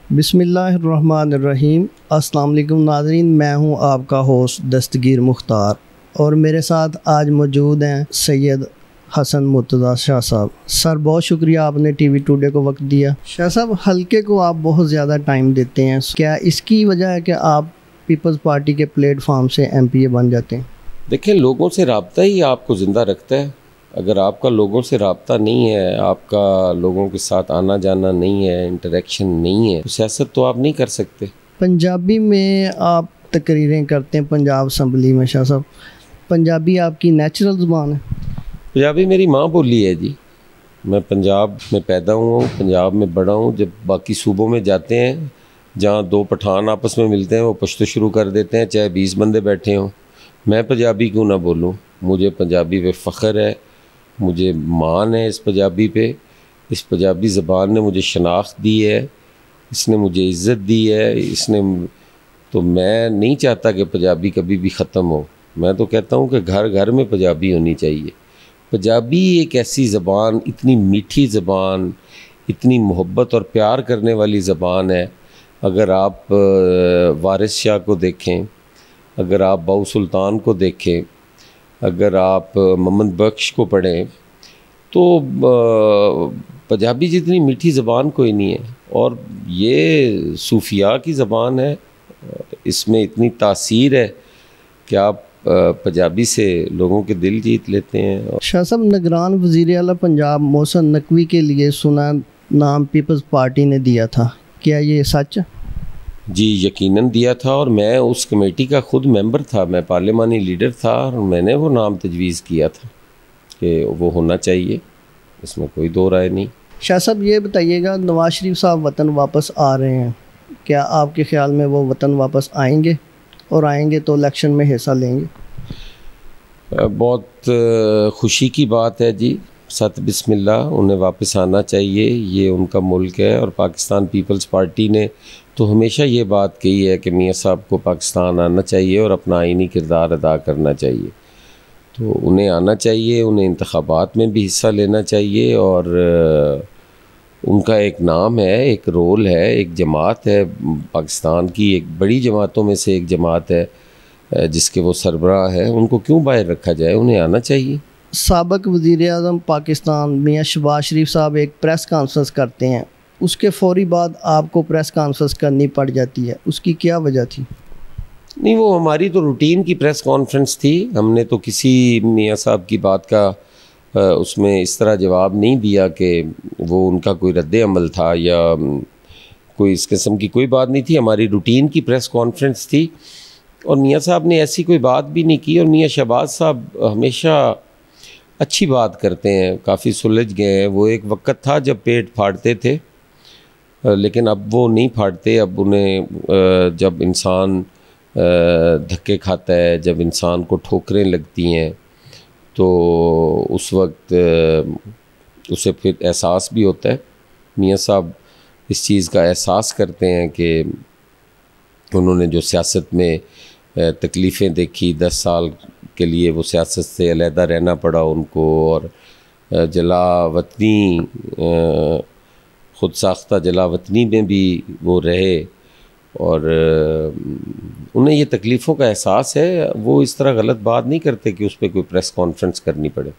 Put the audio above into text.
बिस्मिल्लाहिर्रहमानिर्रहीम। अस्सलाम वालेकुम नाज़रीन, मैं हूं आपका होस्ट दस्तगीर मुख्तार और मेरे साथ आज मौजूद हैं सैयद हसन मुर्तज़ा शाह साहब। सर, बहुत शुक्रिया आपने टीवी टुडे को वक्त दिया। शाह साहब, हल्के को आप बहुत ज़्यादा टाइम देते हैं, क्या इसकी वजह है कि आप पीपल्स पार्टी के प्लेटफॉर्म से MPA बन जाते हैं? देखें, लोगों से रब्ता ही आपको ज़िंदा रखता है। अगर आपका लोगों से रब्ता नहीं है, आपका लोगों के साथ आना जाना नहीं है, इंटरेक्शन नहीं है, तो सियासत तो आप नहीं कर सकते। पंजाबी में आप तकरीरें करते हैं पंजाब असम्बली में। शाह साहब, पंजाबी आपकी नेचुरल ज़ुबान है? पंजाबी मेरी माँ बोली है जी। मैं पंजाब में पैदा हुआ हूँ, पंजाब में बड़ा हूँ। जब बाकी सूबों में जाते हैं, जहाँ दो पठान आपस में मिलते हैं, वो पश्तो शुरू कर देते हैं, चाहे 20 बंदे बैठे हों। मैं पंजाबी क्यों ना बोलूँ? मुझे पंजाबी पे फ़ख्र है, मुझे मान है इस पंजाबी पे। इस पंजाबी ज़बान ने मुझे शनाख्त दी है, इसने मुझे इज़्ज़त दी है। तो मैं नहीं चाहता कि पंजाबी कभी भी ख़त्म हो। मैं तो कहता हूँ कि घर घर में पंजाबी होनी चाहिए। पंजाबी एक ऐसी ज़बान, इतनी मीठी ज़बान, इतनी मोहब्बत और प्यार करने वाली ज़बान है। अगर आप वारिस शाह को देखें, अगर आप बाऊ सुल्तान को देखें, अगर आप मोहम्मद बख्श को पढ़ें, तो पंजाबी जितनी मीठी ज़बान कोई नहीं है। और ये सूफिया की ज़बान है, इसमें इतनी तासीर है कि आप पंजाबी से लोगों के दिल जीत लेते हैं। शाह साहब, निगरान वज़ीर आला पंजाब मोहसिन नकवी के लिए सुना नाम पीपल्स पार्टी ने दिया था, क्या ये सच? जी, यकीनन दिया था, और मैं उस कमेटी का ख़ुद मेंबर था, मैं पार्लिमानी लीडर था, और मैंने वो नाम तजवीज़ किया था कि वो होना चाहिए, इसमें कोई दो राय नहीं। शाह साहब, ये बताइएगा, नवाज शरीफ साहब वतन वापस आ रहे हैं, क्या आपके ख्याल में वो वतन वापस आएंगे, और आएंगे तो इलेक्शन में हिस्सा लेंगे? बहुत खुशी की बात है जी। सत बिस्मिल्लाह, उन्हें वापस आना चाहिए, ये उनका मुल्क है। और पाकिस्तान पीपल्स पार्टी ने तो हमेशा ये बात कही है कि मियाँ साहब को पाकिस्तान आना चाहिए और अपना आइनी किरदार अदा करना चाहिए। तो उन्हें आना चाहिए, उन्हें इंतखाबात में भी हिस्सा लेना चाहिए। और उनका एक नाम है, एक रोल है, एक जमात है, पाकिस्तान की एक बड़ी जमातों में से एक जमात है जिसके वो सरबराह है। उनको क्यों बाहर रखा जाए? उन्हें आना चाहिए। साबिक़ वज़ीर-ए-आज़म पाकिस्तान मियाँ शहबाज शरीफ साहब एक प्रेस कॉन्फ्रेंस करते हैं, उसके फ़ौरी बाद आपको प्रेस कॉन्फ्रेंस करनी पड़ जाती है, उसकी क्या वजह थी? नहीं, वो हमारी तो रूटीन की प्रेस कॉन्फ्रेंस थी। हमने तो किसी मियाँ साहब की बात का उसमें इस तरह जवाब नहीं दिया कि वो उनका कोई रद्द अमल था या कोई इस किस्म की कोई बात नहीं थी। हमारी रूटीन की प्रेस कॉन्फ्रेंस थी, और मियाँ साहब ने ऐसी कोई बात भी नहीं की। और मियाँ शहबाज साहब हमेशा अच्छी बात करते हैं, काफ़ी सुलझ गए हैं। वो एक वक्त था जब पेट फाड़ते थे, लेकिन अब वो नहीं फाड़ते। अब उन्हें जब इंसान धक्के खाता है, जब इंसान को ठोकरें लगती हैं, तो उस वक्त उसे फिर एहसास भी होता है। मियाँ साहब इस चीज़ का एहसास करते हैं कि उन्होंने जो सियासत में तकलीफ़ें देखी, 10 साल के लिए वो सियासत से अलहदा रहना पड़ा उनको, और जलावतनी, ख़ुद साख्ता जलावतनी में भी वो रहे, और उन्हें ये तकलीफ़ों का एहसास है। वो इस तरह गलत बात नहीं करते कि उस पर कोई प्रेस कॉन्फ्रेंस करनी पड़े।